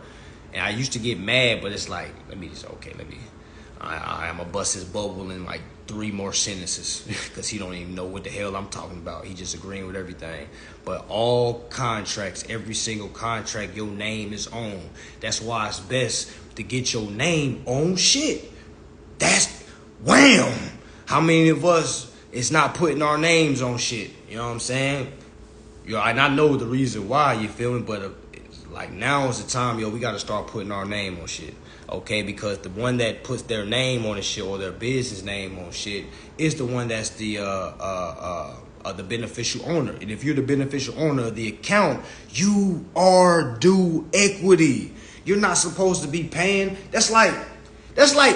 And I used to get mad, but it's like, I'm going to bust this bubble and like 3 more sentences because he don't even know what the hell I'm talking about. He just agreeing with everything. But all contracts, every single contract, your name is on. That's why it's best to get your name on shit. That's wham. How many of us is not putting our names on shit? You know what I'm saying? Yo, and I know the reason why, you feel me? But like now is the time, yo, we got to start putting our name on shit. Okay, because the one that puts their name on the shit or their business name on shit is the one that's the beneficial owner. And if you're the beneficial owner of the account, you are due equity. You're not supposed to be paying. That's like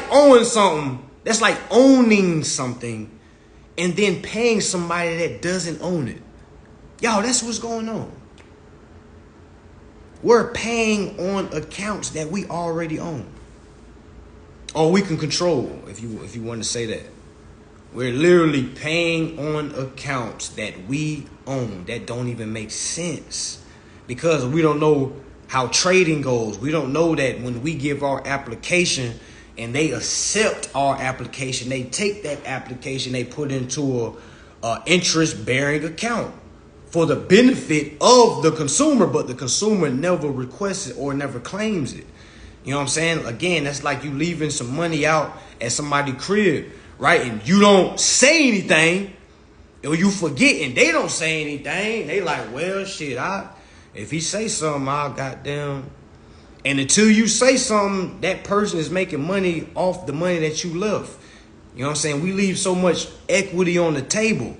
owning something. That's like owning something and then paying somebody that doesn't own it. Y'all, that's what's going on. We're paying on accounts that we already own. Or we can control, if you want to say that. We're literally paying on accounts that we own that don't even make sense. Because we don't know how trading goes. We don't know that when we give our application and they accept our application, they take that application, they put into a interest-bearing account for the benefit of the consumer, but the consumer never requests it or never claims it. You know what I'm saying? Again, that's like you leaving some money out at somebody's crib, right? And you don't say anything, or you forget and they don't say anything. They like, well, shit, if he say something, I'll goddamn. And until you say something, that person is making money off the money that you left. You know what I'm saying? We leave so much equity on the table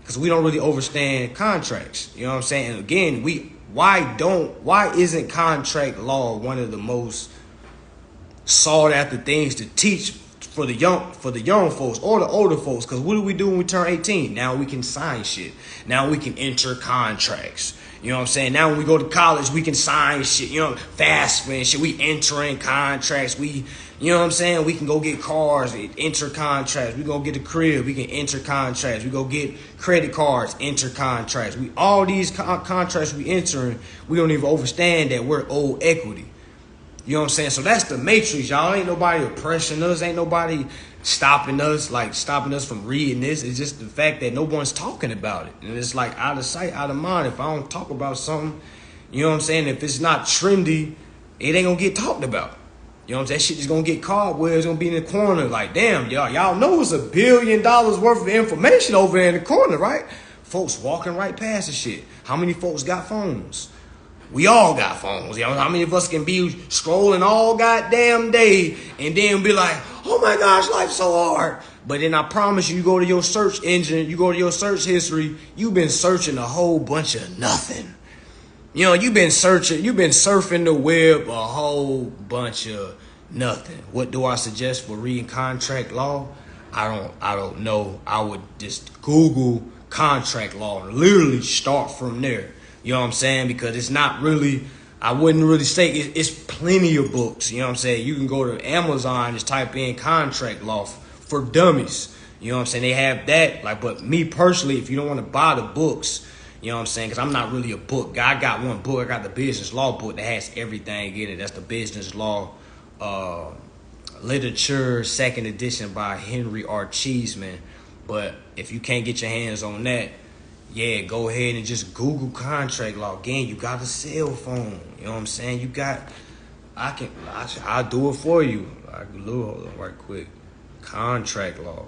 because we don't really understand contracts. You know what I'm saying? And again, why isn't contract law one of the most sought after things to teach for the young folks or the older folks? Because what do we do when we turn 18? Now we can sign shit. Now we can enter contracts. You know what I'm saying? Now when we go to college, we can sign shit. You know, FAFSA and shit. We enter in contracts. You know what I'm saying? We can go get cars, enter contracts. We go get a crib, we can enter contracts. We go get credit cards, enter contracts. All these contracts we entering, we don't even understand that we're owed equity. You know what I'm saying? So that's the matrix, y'all. Ain't nobody oppressing us. Ain't nobody stopping us from reading this. It's just the fact that no one's talking about it. And it's like out of sight, out of mind. If I don't talk about something, you know what I'm saying? If it's not trendy, it ain't gonna get talked about. You know what I'm saying? Shit is gonna get caught where it's gonna be in the corner. Like, damn, y'all know it's $1 billion worth of information over there in the corner, right? Folks walking right past the shit. How many folks got phones? We all got phones. You know, how many of us can be scrolling all goddamn day and then be like, oh my gosh, life's so hard. But then I promise you go to your search engine, you go to your search history, you've been searching a whole bunch of nothing. You know, you've been surfing the web a whole bunch of nothing. What do I suggest for reading contract law? I don't know. I would just Google contract law and literally start from there. You know what I'm saying? Because it's not really, I wouldn't really say it's plenty of books. You know what I'm saying? You can go to Amazon and just type in contract law for dummies. You know what I'm saying? They have that. Like, but me personally, if you don't want to buy the books, you know what I'm saying? Because I'm not really a book guy. I got one book. I got the business law book that has everything in it. That's the business law literature, 2nd edition by Henry R. Cheeseman. But if you can't get your hands on that, yeah, go ahead and just Google contract law. Again, you got a cell phone. You know what I'm saying? I'll do it for you. Hold on right quick. Contract law.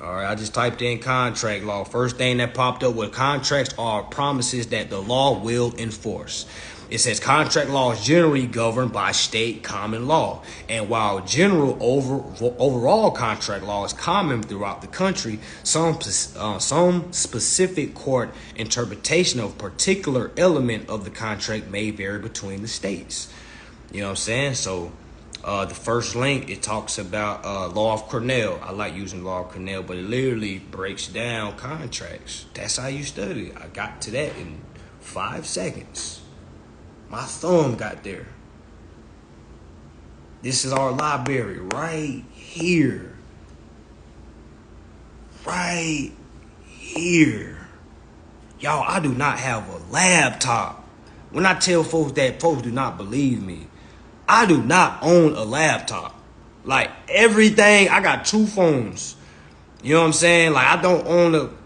All right, I just typed in contract law. First thing that popped up was contracts are promises that the law will enforce. It says contract law is generally governed by state common law. And while general overall contract law is common throughout the country, some specific court interpretation of a particular element of the contract may vary between the states. You know what I'm saying? So the first link, it talks about law of Cornell. I like using law of Cornell, but it literally breaks down contracts. That's how you study. I got to that in 5 seconds. My thumb got there. This is our library right here. Right here. Y'all, I do not have a laptop. When I tell folks that, folks do not believe me. I do not own a laptop. Like everything, I got 2 phones. You know what I'm saying? Like I don't own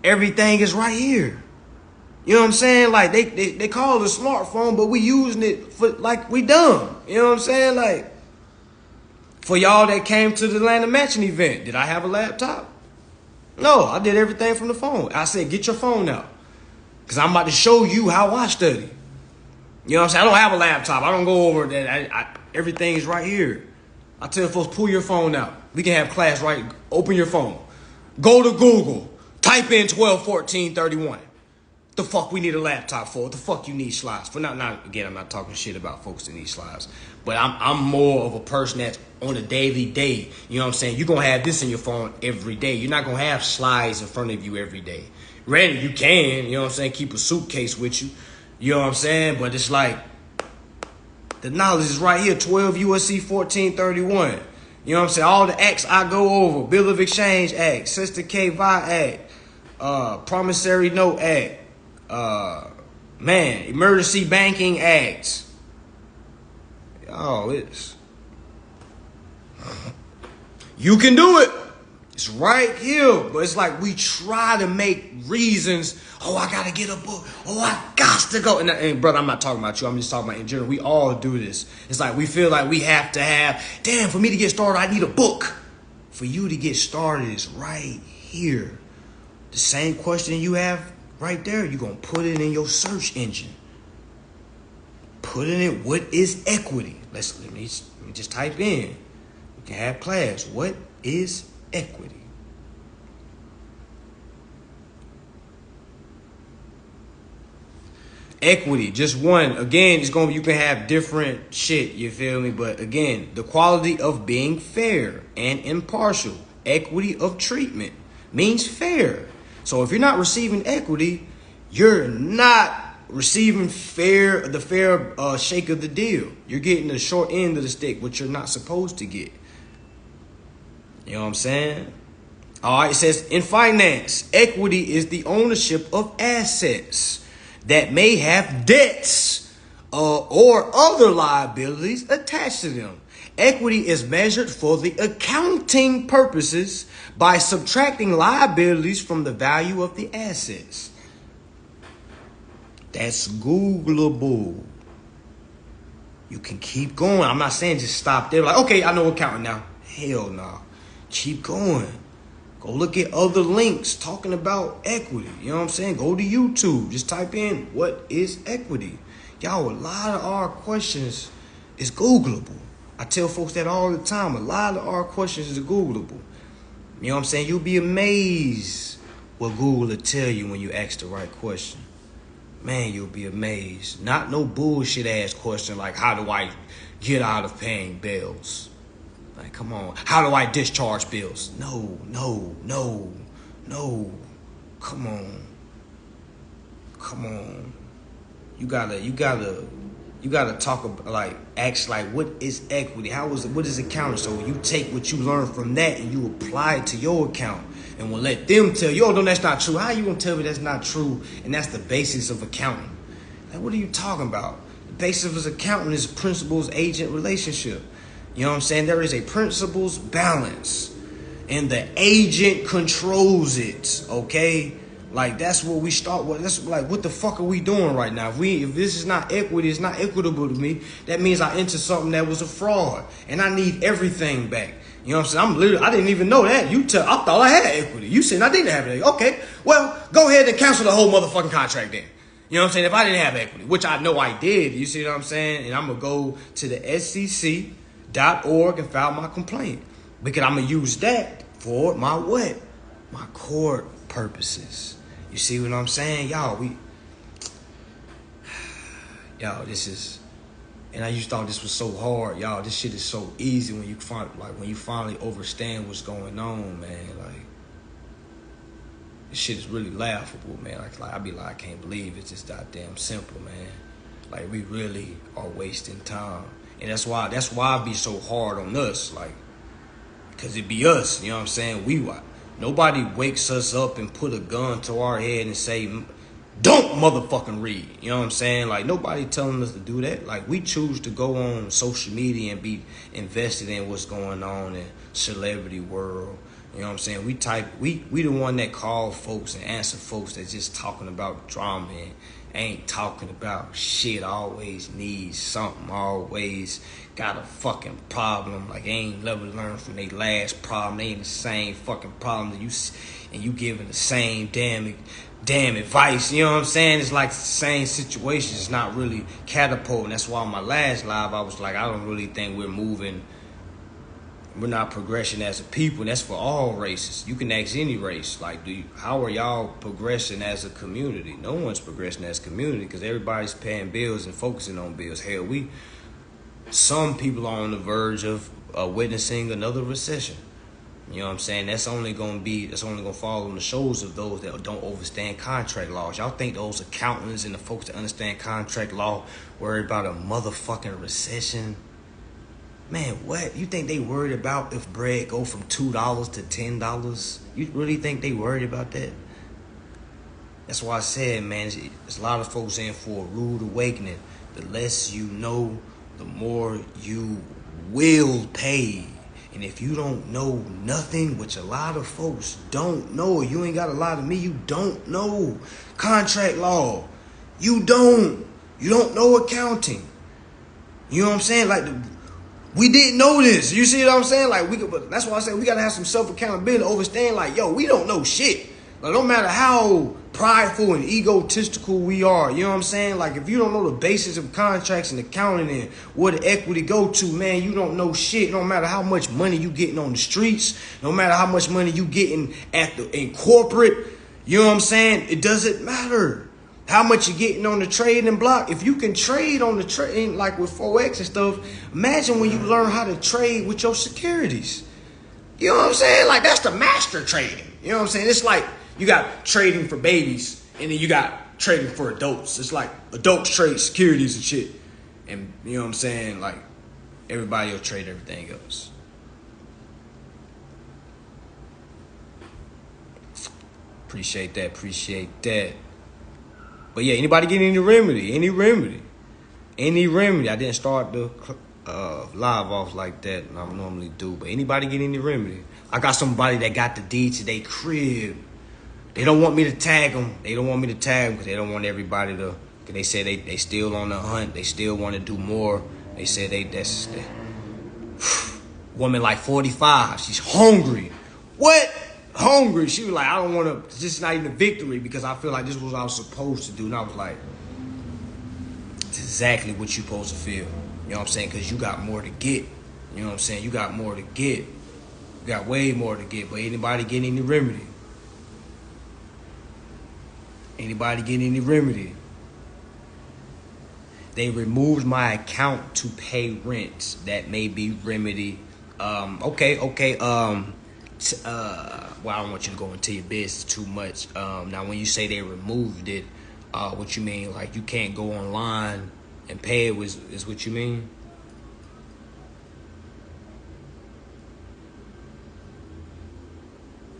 everything is right here. You know what I'm saying? Like they call it a smartphone, but we using it for like we dumb. You know what I'm saying? Like for y'all that came to the Atlanta Mansion event, did I have a laptop? No, I did everything from the phone. I said, get your phone out. Because I'm about to show you how I study. You know what I'm saying? I don't have a laptop. I don't go over that. Everything is right here. I tell folks, pull your phone out. We can have class right. Open your phone. Go to Google. Type in 121431. The fuck we need a laptop for? What the fuck you need slides for? Not again, I'm not talking shit about folks that need slides. But I'm more of a person that's on a daily day. You know what I'm saying? You're gonna have this in your phone every day. You're not gonna have slides in front of you every day. Granted, you can, you know what I'm saying, keep a suitcase with you. You know what I'm saying? But it's like the knowledge is right here, 12 USC 1431. You know what I'm saying? All the acts I go over, Bill of Exchange Act, Sister K. Vi Act, Promissory Note Act, Emergency Banking Act. Oh, it's you can do it. It's right here. But it's like we try to make reasons. Oh, I gotta get a book. Oh, I got to go. And brother, I'm not talking about you. I'm just talking about in general. We all do this. It's like we feel like we have to have, damn, for me to get started, I need a book. For you to get started is right here. The same question you have right there, you're gonna put it in your search engine. Put it in, what is equity? Let me just type in. We can have class. What is equity? Equity, just one. Again, it's gonna, you can have different shit, you feel me? But again, the quality of being fair and impartial. Equity of treatment means fair. So if you're not receiving equity, you're not receiving the fair shake of the deal. You're getting the short end of the stick, which you're not supposed to get. You know what I'm saying? All right, it says in finance, equity is the ownership of assets that may have debts or other liabilities attached to them. Equity is measured for the accounting purposes by subtracting liabilities from the value of the assets. That's Googleable. You can keep going. I'm not saying just stop there. Like, okay, I know accounting now. Hell no. Keep going. Go look at other links talking about equity. You know what I'm saying? Go to YouTube. Just type in, what is equity? Y'all, a lot of our questions is Googleable. I tell folks that all the time. A lot of our questions is Googleable. You know what I'm saying? You'll be amazed what Google will tell you when you ask the right question. Man, you'll be amazed. Not no bullshit ass question like, how do I get out of paying bills? Like, come on. How do I discharge bills? No. Come on. You gotta talk about, like, ask like, what is equity? What is accounting? So you take what you learn from that and you apply it to your account. And we'll let them tell you, oh, no, that's not true. How you gonna tell me that's not true? And that's the basis of accounting. Like, what are you talking about? The basis of accounting is principals-agent relationship. You know what I'm saying? There is a principals balance. And the agent controls it, okay? Like, that's what we start with. That's like, what the fuck are we doing right now? If this is not equity, it's not equitable to me. That means I entered something that was a fraud. And I need everything back. You know what I'm saying? I didn't even know that. I thought I had equity. You said I didn't have it. Okay, well, go ahead and cancel the whole motherfucking contract then. You know what I'm saying? If I didn't have equity, which I know I did, you see what I'm saying? And I'm going to go to the SEC.org and file my complaint. Because I'm going to use that for my what? My court purposes. You see what I'm saying? Y'all, this is... And I used to thought this was so hard, y'all. This shit is so easy when you finally understand what's going on, man. Like, this shit is really laughable, man. Like I be like, I can't believe it's just goddamn simple, man. Like, we really are wasting time, and that's why it be so hard on us, like, cause it be us. You know what I'm saying? Nobody wakes us up and put a gun to our head and say, don't motherfucking read. You know what I'm saying? Like, nobody telling us to do that. Like, we choose to go on social media and be invested in what's going on in celebrity world. You know what I'm saying? We the one that call folks and answer folks that's just talking about drama and ain't talking about shit. Always needs something. Always got a fucking problem. Like, ain't never learned from their last problem. They ain't the same fucking problem that you giving the same damn advice. You know what I'm saying? It's like the same situation. It's not really catapulting. That's why on my last live I was like, I don't really think we're not progressing as a people. And that's for all races. You can ask any race, like, how are y'all progressing as a community? No one's progressing as a community because everybody's paying bills and focusing on bills. Hell, some people are on the verge of witnessing another recession. You know what I'm saying? That's only gonna fall on the shoulders of those that don't understand contract laws. Y'all think those accountants and the folks that understand contract law worried about a motherfucking recession? Man, what? You think they worried about if bread go from $2 to $10? You really think they worried about that? That's why I said, man, there's a lot of folks in for a rude awakening. The less you know, the more you will pay. And if you don't know nothing, which a lot of folks don't know, you ain't got a lot of me, you don't know contract law. You don't know accounting. You know what I'm saying? Like, we didn't know this. You see what I'm saying? Like, that's why I say we gotta have some self-accountability, understand, like, yo, we don't know shit. Like, no matter how prideful and egotistical we are, you know what I'm saying? Like, if you don't know the basis of contracts and accounting and where the equity go to, man, you don't know shit. No matter how much money you getting on the streets, no matter how much money you getting in corporate, you know what I'm saying? It doesn't matter how much you getting on the trading block. If you can trade on the trade, like with Forex and stuff, imagine when you learn how to trade with your securities. You know what I'm saying? Like, that's the master trading. You know what I'm saying? It's like you got trading for babies and then you got trading for adults. It's like adults trade securities and shit. And you know what I'm saying? Like, everybody will trade everything else. Appreciate that. But yeah, anybody get any remedy? Any remedy? I didn't start the live off like that. I normally do. But anybody get any remedy? I got somebody that got the deed to their crib. They don't want me to tag them. Because they don't want everybody to. Because they say they still on the hunt. They still want to do more. They say that's woman like 45. She's hungry. What? Hungry. She was like, I don't want to. This is not even a victory because I feel like this was what I was supposed to do. And I was like, it's exactly what you're supposed to feel. You know what I'm saying? Because you got more to get. You know what I'm saying? You got more to get. You got way more to get. But anybody get any remedy? They removed my account to pay rent. That may be remedy. Okay. Well, I don't want you to go into your business too much. Now, when you say they removed it, what you mean? Like, you can't go online and pay it is what you mean?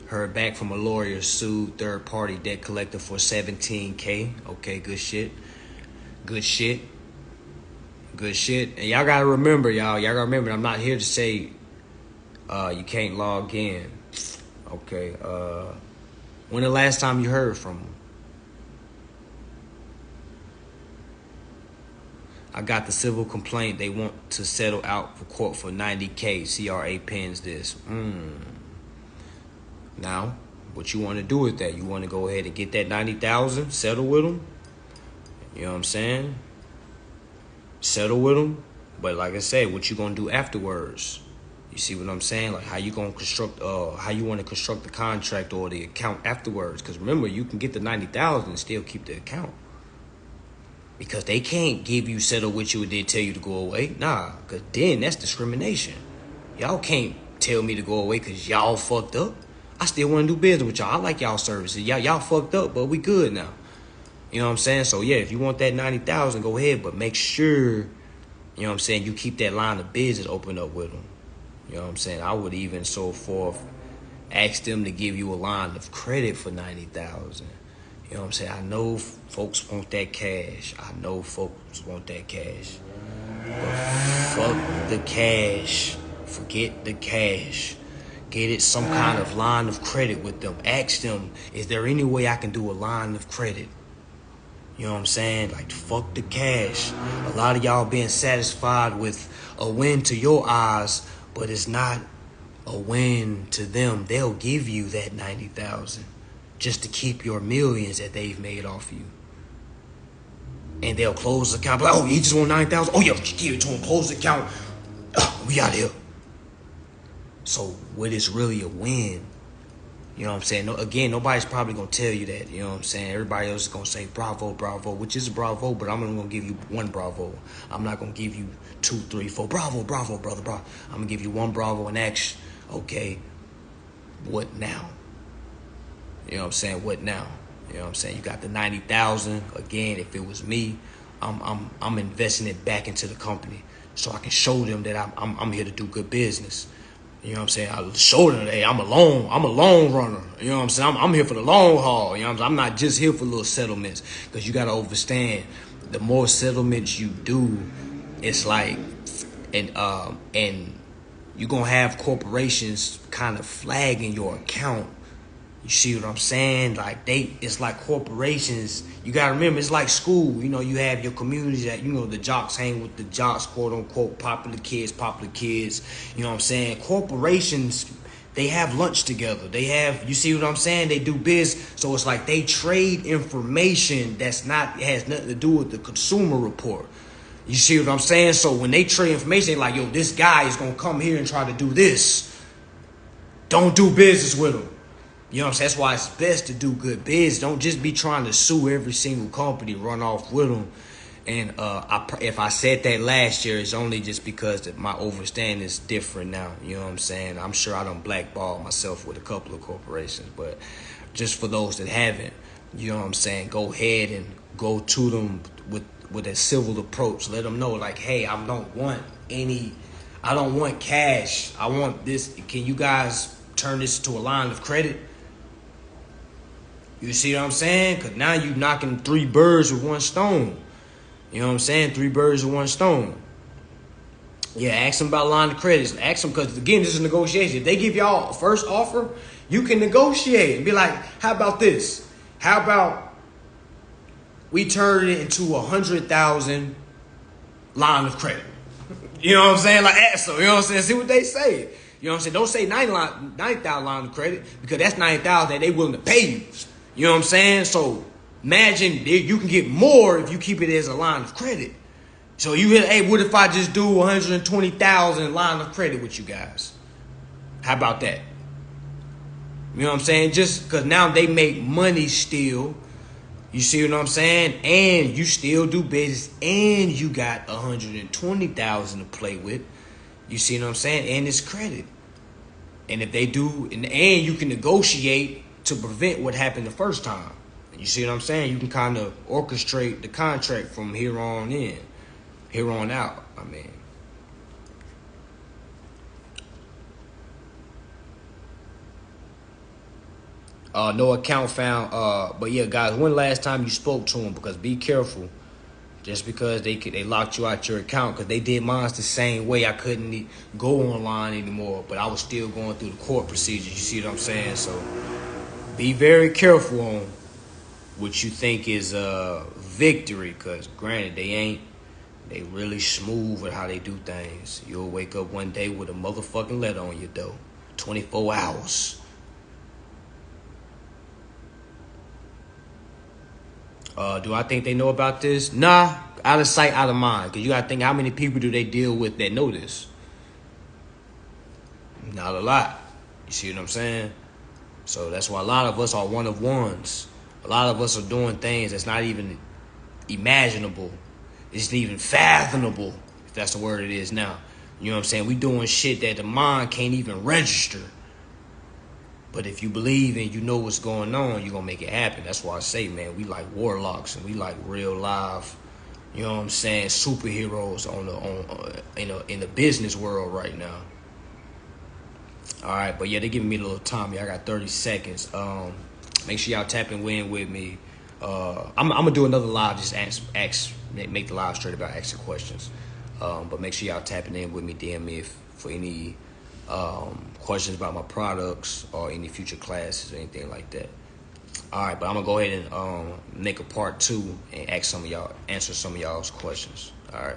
Heard back from a lawyer sued third-party debt collector for $17K. Okay, good shit. And y'all gotta remember, I'm not here to say you can't log in. Okay, when the last time you heard from them? I got the civil complaint. They want to settle out for court for $90K. CRA pins this. Now, what you want to do with that? You want to go ahead and get that $90,000, settle with them? You know what I'm saying? Settle with them. But like I said, what you gonna do afterwards? You see what I'm saying? Like, how you gonna construct? How you want to construct the contract or the account afterwards? Because remember, you can get the $90,000 and still keep the account. Because they can't give you settle with you and then tell you to go away. Nah, because then that's discrimination. Y'all can't tell me to go away because y'all fucked up. I still want to do business with y'all. I like y'all services. Y'all fucked up, but we good now. You know what I'm saying? So yeah, if you want that $90,000, go ahead, but make sure, you know what I'm saying, you keep that line of business open up with them. You know what I'm saying? I would even so forth ask them to give you a line of credit for $90,000. You You know what I'm saying? I know folks want that cash. I know folks want that cash. But fuck the cash. Forget the cash. Get it some kind of line of credit with them. Ask them, is there any way I can do a line of credit? You know what I'm saying? Like, fuck the cash. A lot of y'all being satisfied with a win to your eyes, but it's not a win to them. They'll give you that 90,000 just to keep your millions that they've made off you. And they'll close the account. Like, oh, he just want 9,000. Oh, yeah, give it to him. Close the account. We out here. So, what is really a win? You know what I'm saying? No, again, nobody's probably going to tell you that. You know what I'm saying? Everybody else is going to say bravo, bravo, which is bravo, but I'm only going to give you one bravo. I'm not going to give you 2, 3, 4. Bravo, bravo, brother, bravo. I'm going to give you one bravo and ask, okay, what now? You know what I'm saying? What now? You know what I'm saying? You got the 90,000. Again, if it was me, I'm investing it back into the company so I can show them that I'm here to do good business. You know what I'm saying? I show them, hey, I'm a long runner. You know what I'm saying? I'm here for the long haul. You know what I'm saying? I'm not just here for little settlements, because you got to understand, the more settlements you do, it's like, and you're going to have corporations kind of flagging your account. You see what I'm saying? Like, it's like corporations. You got to remember, it's like school. You know, you have your communities that, you know, the jocks hang with the jocks, quote unquote, popular kids. You know what I'm saying? Corporations, they have lunch together. You see what I'm saying? They do biz. So it's like they trade information has nothing to do with the consumer report. You see what I'm saying? So when they trade information, like, yo, this guy is going to come here and try to do this. Don't do business with him. You know what I'm saying? That's why it's best to do good biz. Don't just be trying to sue every single company, run off with them. And if I said that last year, it's only just because my overstanding is different now. You know what I'm saying? I'm sure I done blackballed myself with a couple of corporations. But just for those that haven't, you know what I'm saying, go ahead and go to them with a civil approach. Let them know, like, hey, I don't want cash. I want this. Can you guys turn this to a line of credit? You see what I'm saying? Because now you're knocking 3 birds with one stone. You know what I'm saying? 3 birds with one stone. Yeah, ask them about line of credits. Ask them, because, again, this is negotiation. If they give y'all a first offer, you can negotiate and be like, how about this? How about we turn it into 100,000 line of credit? You know what I'm saying? Like, ask them. You know what I'm saying? See what they say. You know what I'm saying? Don't say 90,000 line of credit, because that's 90,000 that they willing to pay you. You know what I'm saying? So imagine you can get more if you keep it as a line of credit. So you hit, hey, what if I just do 120,000 line of credit with you guys? How about that? You know what I'm saying? Just because now they make money still. You see what I'm saying? And you still do business, and you got 120,000 to play with. You see what I'm saying? And it's credit. And if they do, and you can negotiate to prevent what happened the first time. You see what I'm saying? You can kind of orchestrate the contract from here on out. I mean, no account found. But yeah, guys, when last time you spoke to them? Because be careful. Just because they locked you out your account, because they did mine the same way. I couldn't go online anymore, but I was still going through the court procedures. You see what I'm saying? So be very careful on what you think is victory, because granted, they really smooth with how they do things. You'll wake up one day with a motherfucking letter on your door. 24 hours. Do I think they know about this? Nah, out of sight, out of mind. Because you got to think, how many people do they deal with that know this? Not a lot. You see what I'm saying? So that's why a lot of us are one of ones. A lot of us are doing things that's not even imaginable. It's not even fathomable, if that's the word it is now. You know what I'm saying? We doing shit that the mind can't even register. But if you believe and you know what's going on, you're going to make it happen. That's why I say, man, we like warlocks and we like real live, you know what I'm saying, superheroes in the business world right now. All right, but yeah, they're giving me a little time. I got 30 seconds. Make sure y'all tapping in with me. I'm gonna do another live. Just make the live straight about asking questions. But make sure y'all tapping in with me, DM me for any questions about my products or any future classes or anything like that. All right, but I'm gonna go ahead and make a part 2 and answer some of y'all's questions. All right.